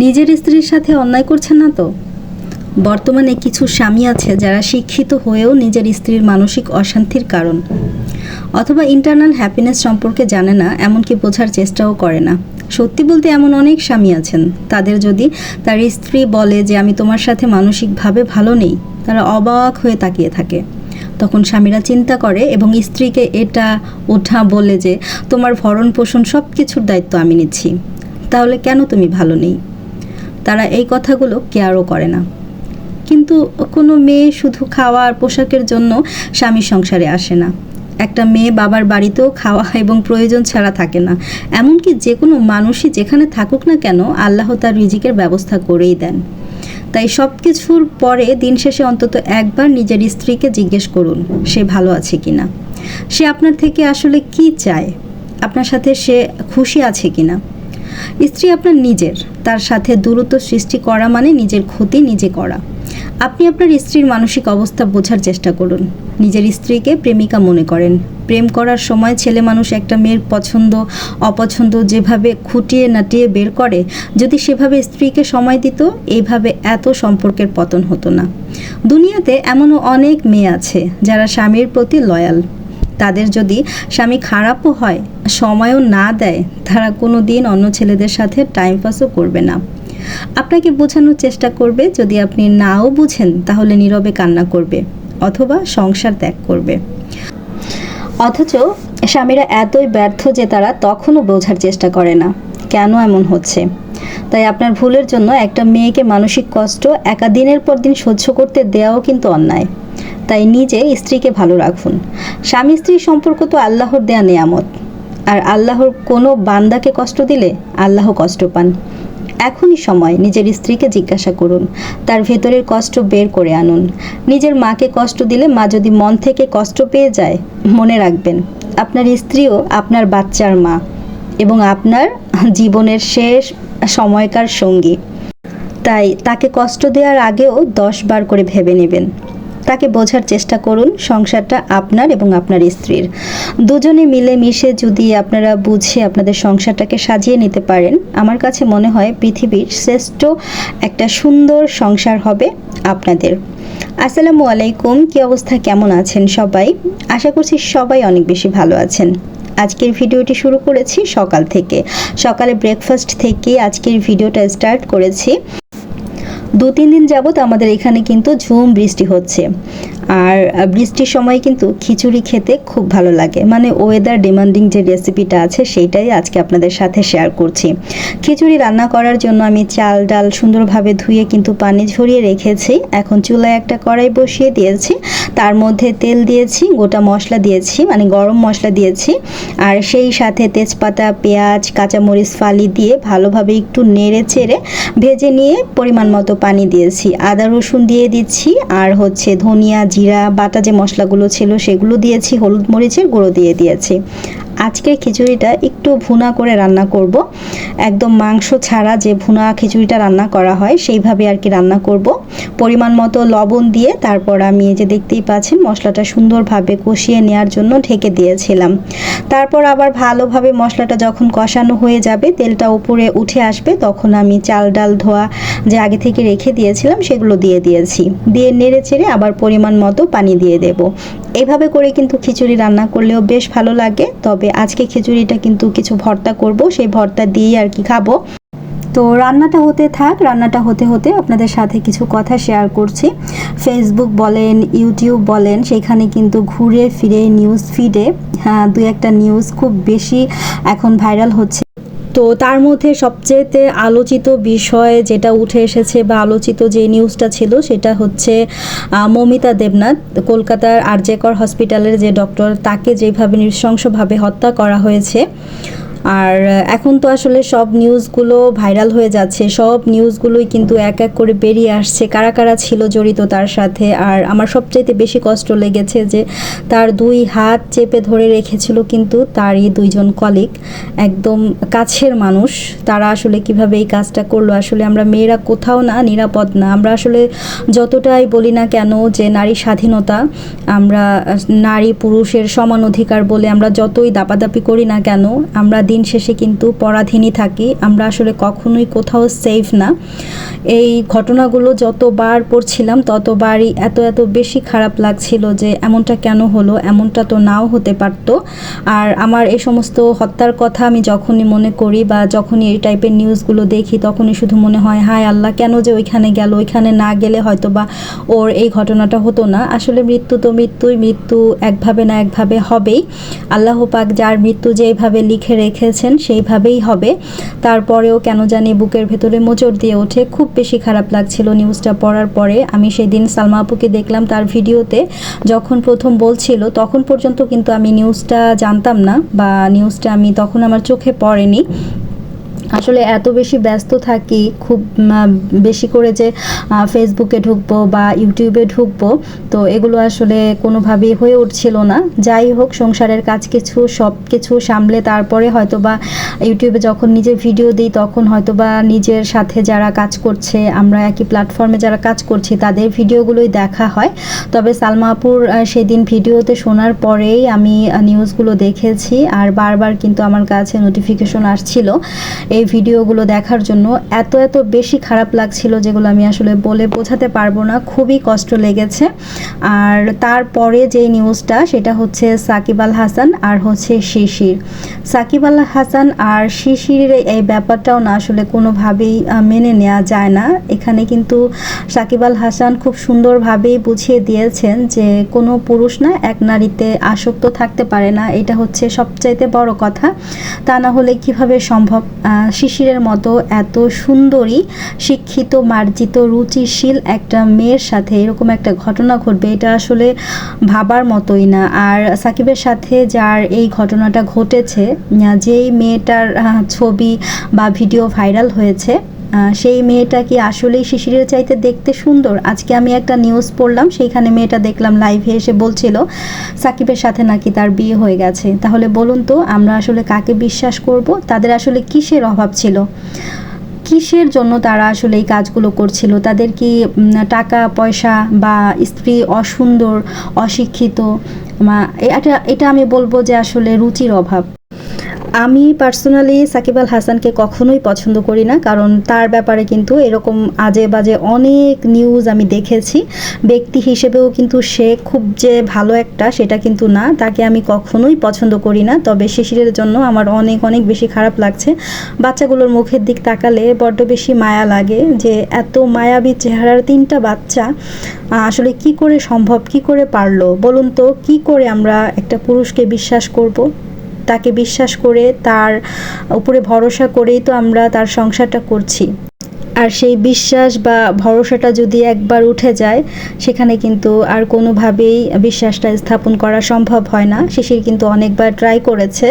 নিজের স্ত্রীর সাথে অন্যায় করছেন না তো? বর্তমানে কিছু স্বামী আছে যারা শিক্ষিত হয়েও নিজের স্ত্রীর মানসিক অশান্তির কারণ, অথবা ইন্টারনাল হ্যাপিনেস সম্পর্কে জানে না, এমনকি বোঝার চেষ্টাও করে না। সত্যি বলতে এমন অনেক স্বামী আছেন, তাদের যদি তার স্ত্রী বলে যে আমি তোমার সাথে মানসিকভাবে ভালো নেই, তারা অবাক হয়ে তাকিয়ে থাকে। তখন স্বামীরা চিন্তা করে এবং স্ত্রীকে এটা ওঠা বলে যে তোমার ভরণ পোষণ সব কিছুর দায়িত্ব আমি নিচ্ছি, তাহলে কেন তুমি ভালো নেই? তারা এই কথাগুলো কেয়ারও করে না। কিন্তু কোনো মেয়ে শুধু খাওয়া আর পোশাকের জন্য স্বামীর সংসারে আসে না। একটা মেয়ে বাবার বাড়িতেও খাওয়া এবং প্রয়োজন ছাড়া থাকে না। এমনকি যে কোনো মানুষই যেখানে থাকুক না কেন, আল্লাহ তার রিজিকের ব্যবস্থা করেই দেন। তাই সব কিছুর পরে দিন শেষে অন্তত একবার নিজের স্ত্রীকে জিজ্ঞেস করুন সে ভালো আছে কিনা, সে আপনার থেকে আসলে কি চায়, আপনার সাথে সে খুশি আছে কিনা। স্ত্রী আপনার নিজের, তার সাথে দূরত্ব সৃষ্টি করা মানে নিজের ক্ষতি নিজে করা। আপনি আপনার স্ত্রীর মানসিক অবস্থা বোঝার চেষ্টা করুন। নিজের স্ত্রীকে প্রেমিকা মনে করেন। প্রেম করার সময় ছেলে মানুষ একটা মেয়ের পছন্দ অপছন্দ যেভাবে খুঁটিয়ে নাটিয়ে বের করে, যদি সেভাবে স্ত্রীকে সময় দিত, এইভাবে এত সম্পর্কের পতন হতো না। দুনিয়াতে এমনও অনেক মেয়ে আছে যারা স্বামীর প্রতি লয়াল। তাদের যদি স্বামী খারাপও হয়, সময়ও না দেয়, তারা কোনো দিন অন্য ছেলেদের সাথে টাইম পাসও করবে না। আপনাকে বোঝানোর চেষ্টা করবে, যদি আপনি নাও বুঝেন তাহলে নীরবে কান্না করবে অথবা সংসার ত্যাগ করবে। অথচ স্বামীরা এতই ব্যর্থ যে তারা তখনও বোঝার চেষ্টা করে না কেন এমন হচ্ছে। তাই আপনার ভুলের জন্য একটা মেয়েকে মানসিক কষ্ট একা দিনের পর দিন সহ্য করতে দেওয়াও কিন্তু অন্যায়। তাই নিজে স্ত্রীকে ভালো রাখুন। স্বামী স্ত্রীর সম্পর্ক তো আল্লাহর দেয়া নেয়ামত, আর আল্লাহর কোনো বান্দাকে কষ্ট দিলে আল্লাহ কষ্ট পান। এখনই সময় নিজের স্ত্রীকে জিজ্ঞাসা করুন, তার ভেতরের কষ্ট বের করে আনুন। নিজের মাকে কষ্ট দিলে মা যদি মন থেকে কষ্ট পেয়ে যায়, মনে রাখবেন আপনার স্ত্রীও আপনার বাচ্চার মা এবং আপনার জীবনের শেষ সময়কার সঙ্গী। তাই তাকে কষ্ট দেওয়ার আগেও 10 বার করে ভেবে নেবেন। তাকে বোঝার চেষ্টা করুন সংসারটা আপনার এবং আপনার স্ত্রীর। দুজনে মিলে মিশে যদি আপনারা বুঝে আপনাদের সংসারটাকে সাজিয়ে নিতে পারেন, আমার কাছে মনে হয় পৃথিবীর শ্রেষ্ঠ একটা সুন্দর সংসার হবে আপনাদের। আসসালামু আলাইকুম, কি অবস্থা, কেমন আছেন সবাই? আশা করছি সবাই অনেক বেশি ভালো আছেন। আজকের ভিডিওটি শুরু করেছি সকাল থেকে, সকালে ব্রেকফাস্ট থেকে আজকের ভিডিওটা স্টার্ট করেছি। 2-3 দিন যাবত আমাদের এখানে কিন্তু ঝুম বৃষ্টি হচ্ছে, আর বৃষ্টির সময় কিন্তু খিচুড়ি খেতে খুব ভালো লাগে। মানে ওয়েদার ডিমান্ডিং যে রেসিপিটা আছে সেইটাই আজকে আপনাদের সাথে শেয়ার করছি। খিচুড়ি রান্না করার জন্য আমি চাল ডাল সুন্দরভাবে ধুয়ে কিন্তু পানি ঝরিয়ে রেখেছি। এখন চুলায় একটা কড়াই বসিয়ে দিয়েছি, তার মধ্যে তেল দিয়েছি, গোটা মশলা দিয়েছি, মানে গরম মশলা দিয়েছি, আর সেই সাথে তেজপাতা, পেঁয়াজ, কাঁচামরিচ ফালি দিয়ে ভালোভাবে একটু নেড়ে চেড়ে ভেজে নিয়ে পরিমাণ মতো পানি দিয়েছি। আদা রসুন দিয়ে দিচ্ছি, আর ধনিয়া জিরা বাটা যে মশলাগুলো ছিল সেগুলো দিয়েছি, হলুদ মরিচের গুঁড়ো দিয়ে দিয়েছি। আজকের খিচুড়িটা একটু ভুনা করে রান্না করব, একদম মাংস ছাড়া যে ভুনা খিচুড়িটা রান্না করা হয় সেইভাবে আর কি রান্না করব। পরিমাণ মতো লবণ দিয়ে তারপর আমি এই যে দেখতেই পাচ্ছেন মশলাটা সুন্দরভাবে কষিয়ে নেওয়ার জন্য ঢেকে দিয়েছিলাম। তারপর আবার ভালোভাবে মশলাটা যখন কষানো হয়ে যাবে, তেলটা উপরে উঠে আসবে, তখন আমি চাল ডাল ধোয়া যে আগে থেকে রেখে দিয়েছিলাম সেগুলো দিয়ে দিয়েছি। দিয়ে নেড়ে চেড়ে আবার পরিমাণ মতো পানি দিয়ে দেব। এইভাবে করে কিন্তু খিচুড়ি রান্না করলেও বেশ ভালো লাগে। তবে আজকে খিচুড়িটা কিন্তু কিছু ভর্তা করব, সেই ভর্তা দিয়েই আর কি খাবো। তো রান্নাটা হতে থাক, রান্নাটা হতে হতে আপনাদের সাথে কিছু কথা শেয়ার করছি। ফেসবুক বলেন, ইউটিউব বলেন, সেখানে কিন্তু ঘুরে ফিরে নিউজ ফিডে 2-1টা নিউজ খুব বেশি এখন ভাইরাল হচ্ছে। তো তার মধ্যে সবচেয়েতে আলোচিত বিষয় যেটা উঠে এসেছে বা আলোচিত যে নিউজটা ছিল সেটা হচ্ছে মমিতা দেবনাথ, কলকাতার আরজে কর হসপিটালের যে ডক্টর, তাকে যেভাবে নৃশংসভাবে হত্যা করা হয়েছে। আর এখন তো আসলে সব নিউজগুলো ভাইরাল হয়ে যাচ্ছে, সব নিউজগুলোই কিন্তু এক এক করে বেরিয়ে আসছে কারা কারা ছিল জড়িত তার সাথে। আর আমার সবচাইতে বেশি কষ্ট লেগেছে যে তার 2 হাত চেপে ধরে রেখেছিল কিন্তু তারই 2জন কলিগ, একদম কাছের মানুষ। তারা আসলে কিভাবে এই কাজটা করলো, আসলে আমরা মেয়েরা কোথাও না নিরাপদ না। আমরা আসলে যতটাই বলি না কেন যে নারী স্বাধীনতা, আমরা নারী পুরুষের সমান অধিকার বলে আমরা যতই দাপাদাপি করি না কেন, আমরা দিন শেষে কিন্তু পরাধীনই থাকি। আমরা আসলে কখনোই কোথাও সেফ না। এই ঘটনাগুলো যতবার পড়ছিলাম ততবারই এত এত বেশি খারাপ লাগছিল যে এমনটা কেন হলো, এমনটা তো নাও হতে পারতো। আর আমার এই সমস্ত হত্যার কথা আমি যখনই মনে করি বা যখনই এই টাইপের নিউজগুলো দেখি তখনই শুধু মনে হয় হায় আল্লাহ, কেন যে ওইখানে গেল, ওইখানে না গেলে হয়তো বা ওর এই ঘটনাটা হতো না। আসলে মৃত্যু তো মৃত্যুই, মৃত্যু একভাবে না একভাবে হবেই। আল্লাহ পাক যার মৃত্যু যেইভাবে লিখে রেখেছেন সেইভাবেই হবে। তারপরেও কেন জানি বুকের ভেতরে মোচড় দিয়ে ওঠে। খুব বেশি খারাপ লাগছিল নিউজটা পড়ার পরে। আমি সেদিন সালমা আপুকে দেখলাম তার ভিডিওতে যখন প্রথম বলছিল, তখন পর্যন্ত কিন্তু আমি নিউজটা জানতাম না বা নিউজটা আমি তখন আমার চোখে পড়েনি। আসলে এত বেশি ব্যস্ত থাকি, খুব বেশি করে যে ফেসবুকে ঢুকবো বা ইউটিউবে ঢুকবো, তো এগুলো আসলে কোনোভাবেই হয়ে উঠছিল না। যাই হোক, সংসারের কাজ কিছু সব কিছু সামলে তারপরে হয়তো বা ইউটিউবে যখন নিজের ভিডিও দিই তখন হয়তো বা নিজের সাথে যারা কাজ করছে, আমরা একই প্ল্যাটফর্মে যারা কাজ করছি তাদের ভিডিওগুলোই দেখা হয়। তবে সালমা আপুর সেদিন ভিডিওতে শোনার পরেই আমি নিউজগুলো দেখেছি আর বারবার কিন্তু আমার কাছে নোটিফিকেশন আসছিল এই ভিডিওগুলো দেখার জন্য। এত এত বেশি খারাপ লাগছিল যেগুলো আমি আসলে বলে বোঝাতে পারবো না, খুবই কষ্ট লেগেছে। আর তারপরে যে নিউজটা সেটা হচ্ছে সাকিব আল হাসান আর হচ্ছে শিশির। সাকিব আল হাসান আর শিশিরের এই ব্যাপারটাও না আসলে কোনোভাবেই মেনে নেওয়া যায় না। এখানে কিন্তু সাকিব আল হাসান খুব সুন্দরভাবেই বুঝিয়ে দিয়েছেন যে কোনো পুরুষ না এক নারীতে আসক্ত থাকতে পারে না, এটা হচ্ছে সবচাইতে বড় কথা। তা না হলে কিভাবে সম্ভব শিশিরের মতো এত সুন্দরী, শিক্ষিত, মার্জিত, রুচিশীল একটা মেয়ের সাথে এরকম একটা ঘটনা ঘটবে, এটা আসলে ভাবার মতোই না। আর সাকিবের সাথে যার এই ঘটনাটা ঘটেছে, যেই মেয়েটার ছবি বা ভিডিও ভাইরাল হয়েছে, সেই মেয়েটা কি আসলেই শিশিরের চাইতে দেখতে সুন্দর? আজকে আমি একটা নিউজ পড়লাম, সেইখানে মেয়েটা দেখলাম লাইভে এসে বলছিল সাকিবের সাথে নাকি তার বিয়ে হয়ে গেছে। তাহলে বলুন তো আমরা আসলে কাকে বিশ্বাস করব? তাদের আসলে কিসের অভাব ছিল, কিসের জন্য তারা আসলে এই কাজগুলো করছিল? তাদের কি টাকা পয়সা বা স্ত্রী অসুন্দর, অশিক্ষিত? এটা আমি বলবো যে আসলে রুচির অভাব। আমি পার্সোনালি সাকিব আল হাসানকে কখনোই পছন্দ করি না, কারণ তার ব্যাপারে কিন্তু এরকম আজে বাজে অনেক নিউজ আমি দেখেছি। ব্যক্তি হিসেবেও কিন্তু সে খুব যে ভালো একটা সেটা কিন্তু না, তাকে আমি কখনোই পছন্দ করি না। তবে শিশিরের জন্য আমার অনেক অনেক বেশি খারাপ লাগছে। বাচ্চাগুলোর মুখের দিক তাকালে বড্ড বেশি মায়া লাগে যে এত মায়াবী চেহারার তিনটা বাচ্চা আসলে কি করে সম্ভব, কি করে পারলো বলুন তো? কি করে আমরা একটা পুরুষকে বিশ্বাস করব? তাকে বিশ্বাস করে তার উপরে ভরসা করেই তো আমরা তার সংসারটা করছি। আর সেই বিশ্বাস বা ভরসাটা যদি একবার উঠে যায় সেখানে কিন্তু আর কোনোভাবেই বিশ্বাসটা স্থাপন করা সম্ভব হয় না। শিশির কিন্তু অনেকবার ট্রাই করেছে,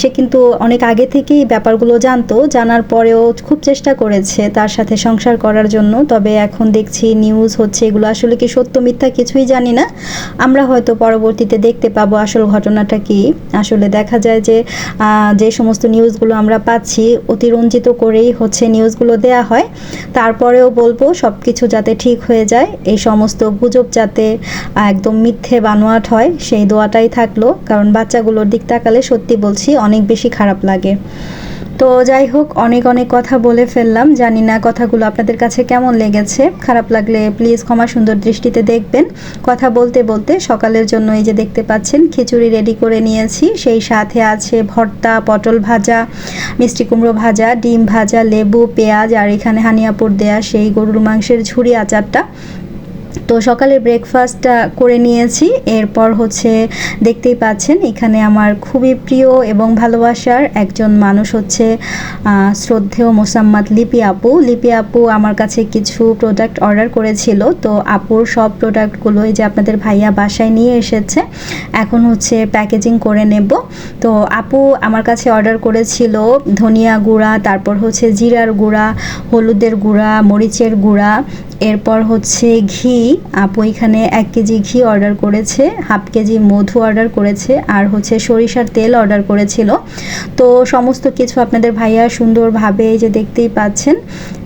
সে কিন্তু অনেক আগে থেকেই ব্যাপারগুলো জানতো, জানার পরেও খুব চেষ্টা করেছে তার সাথে সংসার করার জন্য। তবে এখন দেখছি নিউজ হচ্ছে, এগুলো আসলে কি সত্য মিথ্যা কিছুই জানি না, আমরা হয়তো পরবর্তীতে দেখতে পাবো আসল ঘটনাটা কি। আসলে দেখা যায় যে যে সমস্ত নিউজগুলো আমরা পাচ্ছি অতিরঞ্জিত করেই হচ্ছে নিউজগুলো দেয়া হয়। তারপরেও বলবো সব কিছু যাতে ঠিক হয়ে যায়, এই সমস্ত গুজব যাতে একদম মিথ্যে বানোয়াট হয় সেই দোয়াটাই থাকলো। কারণ বাচ্চাগুলোর দিক তাকালে সত্যি বলছি অনেক বেশি খারাপ লাগে। তো যাই হোক, অনেক অনেক কথা বলে ফেললাম, জানি না কথাগুলো আপনাদের কাছে কেমন লেগেছে। খারাপ লাগলে প্লিজ ক্ষমা সুন্দর দৃষ্টিতে দেখবেন। কথা বলতে বলতে সকালের জন্য এই যে দেখতে পাচ্ছেন খিচুড়ি রেডি করে নিয়েছি, সেই সাথে আছে ভর্তা, পটল ভাজা, মিষ্টি কুমড়ো ভাজা, ডিম ভাজা, লেবু, পেঁয়াজ, আর এখানে হানিয়াপুর দেয়া সেই গরুর মাংসের ঝুরি আচারটা। তো সকালে ব্রেকফাস্টটা করে নিয়েছি। এরপর হচ্ছে দেখতেই পাচ্ছেন এখানে আমার খুবই প্রিয় এবং ভালোবাসার একজন মানুষ হচ্ছে শ্রদ্ধেয় মোসাম্মদ লিপি আপু। লিপি আপু আমার কাছে কিছু প্রোডাক্ট অর্ডার করেছিল, তো আপুর সব প্রোডাক্টগুলোই যে আপনাদের ভাইয়া বাসায় নিয়ে এসেছে, এখন হচ্ছে প্যাকেজিং করে নেব। তো আপু আমার কাছে অর্ডার করেছিল ধনিয়া গুঁড়া, তারপর হচ্ছে জিরার গুঁড়া, হলুদের গুঁড়া, মরিচের গুঁড়া, এরপর হচ্ছে ঘি। আপু এখানে 1 কেজি ঘি অর্ডার করেছে, হাফ কেজি মধু অর্ডার করেছে, আর হচ্ছে সরিষার তেল অর্ডার করেছিল। তো সমস্ত কিছু আপনাদের ভাইয়া সুন্দরভাবে যে দেখতেই পাচ্ছেন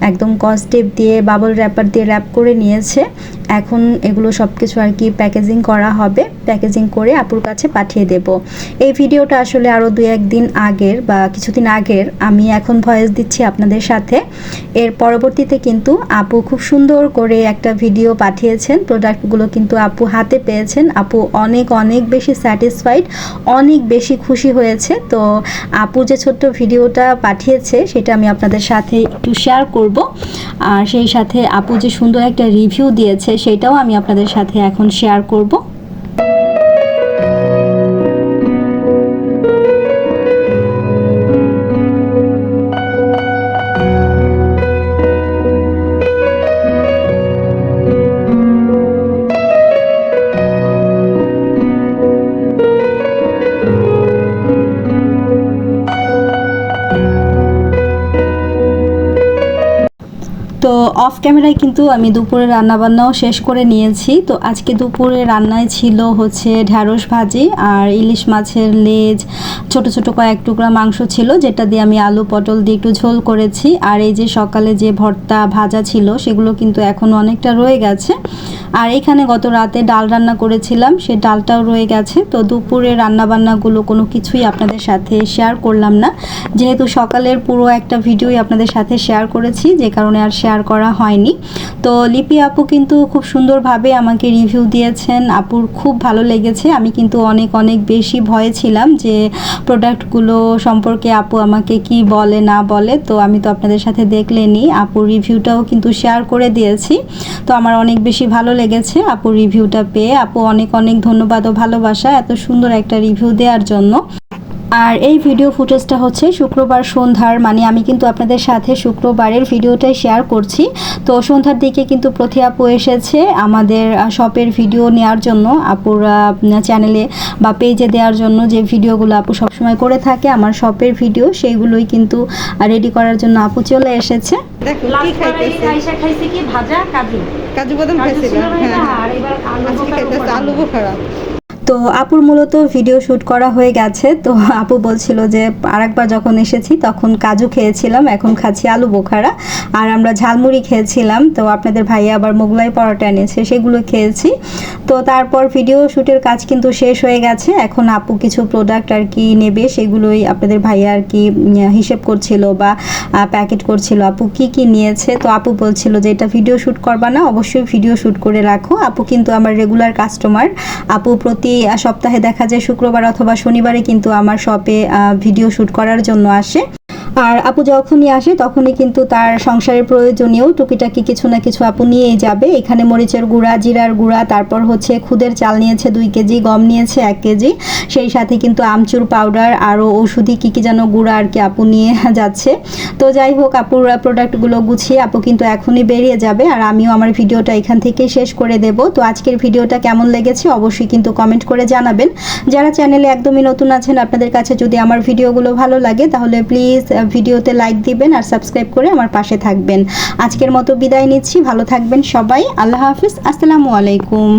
একদম কস্টেপ দিয়ে বাবল র্যাপার দিয়ে র্যাপ করে নিয়েছে। এখন এগুলো সব কিছু আর কি প্যাকেজিং করা হবে, প্যাকেজিং করে আপুর কাছে পাঠিয়ে দেব। এই ভিডিওটা আসলে আরও 2-1 দিন আগের বা কিছুদিন আগের, আমি এখন ভয়েস দিচ্ছি আপনাদের সাথে। এর পরবর্তীতে কিন্তু আপু খুব সুন্দর করে একটা ভিডিও পাঠিয়েছেন, প্রোডাক্টগুলো কিন্তু আপু হাতে পেয়েছেন। আপু অনেক অনেক বেশি স্যাটিসফাইড, অনেক বেশি খুশি হয়েছে। তো আপু যে ছোট্ট ভিডিওটা পাঠিয়েছে সেটা আমি আপনাদের সাথে একটু শেয়ার করব, আর সেই সাথে আপু যে সুন্দর একটা রিভিউ দিয়েছে সেটাও আমি আপনাদের সাথে এখন শেয়ার করব। তো অফ ক্যামেরায় কিন্তু আমি দুপুরে রান্নাবান্নাও শেষ করে নিয়েছি। তো আজকে দুপুরে রান্নায় ছিল হচ্ছে ঢ্যাঁড়স ভাজি আর ইলিশ মাছের লেজ, ছোট ছোট কয়েক টুকরা মাংস ছিল যেটা দিয়ে আমি আলু পটল দিয়ে একটু ঝোল করেছি। আর এই যে সকালে যে ভর্তা ভাজা ছিল সেগুলো কিন্তু এখন অনেকটা রয়ে গেছে। আর এখানে গত রাতে ডাল রান্না করেছিলাম, সে ডালটাও রয়ে গেছে। তো দুপুরে রান্নাবান্নাগুলো কোনো কিছুই আপনাদের সাথে শেয়ার করলাম না, যেহেতু সকালের পুরো একটা ভিডিওই আপনাদের সাথে শেয়ার করেছি, যে কারণে আর শেয়ার করা হয়নি। তো লিপি আপু কিন্তু খুব সুন্দরভাবে আমাকে রিভিউ দিয়েছেন, আপুর খুব ভালো লেগেছে। আমি কিন্তু অনেক অনেক বেশি ভয়ে ছিলাম যে প্রোডাক্টগুলো সম্পর্কে আপু আমাকে কি বলে না বলে। তো আমি তো আপনাদের সাথে দেখলেনি, আপুর রিভিউটাও কিন্তু শেয়ার করে দিয়েছি। তো আমার অনেক বেশি ভালো লেগেছে আপুর রিভিউটা পেয়ে। আপু অনেক অনেক ধন্যবাদ ও ভালোবাসা এত সুন্দর একটা রিভিউ দেওয়ার জন্য। আর এই ভিডিও ফুটেজটা হচ্ছে শুক্রবার সন্ধ্যার, মানে আমি কিন্তু আপনাদের সাথে শুক্রবারের ভিডিওটাই শেয়ার করছি। তো সন্ধ্যার দিকে কিন্তু প্রতি আপু এসেছে আমাদের শপের ভিডিও নেওয়ার জন্য, আপুর চ্যানেলে বা পেজে দেওয়ার জন্য যে ভিডিওগুলো আপু সবসময় করে থাকে আমার শপের ভিডিও, সেইগুলোই কিন্তু রেডি করার জন্য আপু চলে এসেছে। দেখো কি খাইতেছে, খাইছে কি ভাজা কাজু কাজু বাদাম খাইছিল, আর এবার আজকে খাইতেছে আলু বোখারা। তো আপুর মূলত ভিডিও শ্যুট করা হয়ে গেছে। তো আপু বলছিল যে আরেকবার যখন এসেছি তখন কাজু খেয়েছিলাম, এখন খাচ্ছি আলু বোখারা, আর আমরা ঝালমুড়ি খেয়েছিলাম। তো আপনাদের ভাইয়া আবার মোগলাই পরোটা এনেছে, সেগুলো খেয়েছি। তো তারপর ভিডিও শ্যুটের কাজ কিন্তু শেষ হয়ে গেছে। এখন আপু কিছু প্রোডাক্ট আর কি নেবে, সেগুলোই আপনাদের ভাইয়া আর কি হিসেব করছিল বা প্যাকেট করছিল আপু কি কি নিয়েছে। তো আপু বলছিল যে এটা ভিডিও শ্যুট করবা না, অবশ্যই ভিডিও শ্যুট করে রাখো। আপু কিন্তু আমার রেগুলার কাস্টমার, আপু প্রতি সপ্তাহে দেখা যায় শুক্রবার অথবা শনিবারে কিন্তু আমার শপে ভিডিও শ্যুট করার জন্য আসে। আর আপু যখনই আসে তখনই কিন্তু তার সংসারের প্রয়োজনীয় টুকিটাকি কিছু না কিছু আপু নিয়েই যাবে। এখানে মরিচের গুঁড়া, জিরার গুঁড়া, তারপর হচ্ছে খুদের চাল নিয়েছে 2 কেজি, গম নিয়েছে 1 কেজি, সেই সাথে কিন্তু আমচুর পাউডার, আরও ওষুধি কী কী যেন গুঁড়া আর কি আপু নিয়ে যাচ্ছে। তো যাই হোক, আপুর প্রোডাক্টগুলো গুছিয়ে আপু কিন্তু এখনই বেরিয়ে যাবে, আর আমিও আমার ভিডিওটা এখান থেকে শেষ করে দেব। তো আজকের ভিডিওটা কেমন লেগেছে অবশ্যই কিন্তু কমেন্ট করে জানাবেন। যারা চ্যানেলে একদমই নতুন আছেন, আপনাদের কাছে যদি আমার ভিডিওগুলো ভালো লাগে তাহলে প্লিজ ভিডিওতে লাইক দিবেন আর সাবস্ক্রাইব করে আমার পাশে থাকবেন। আজকের মতো বিদায় নিচ্ছি, ভালো থাকবেন সবাই, আল্লাহ হাফিজ, আসসালামু আলাইকুম।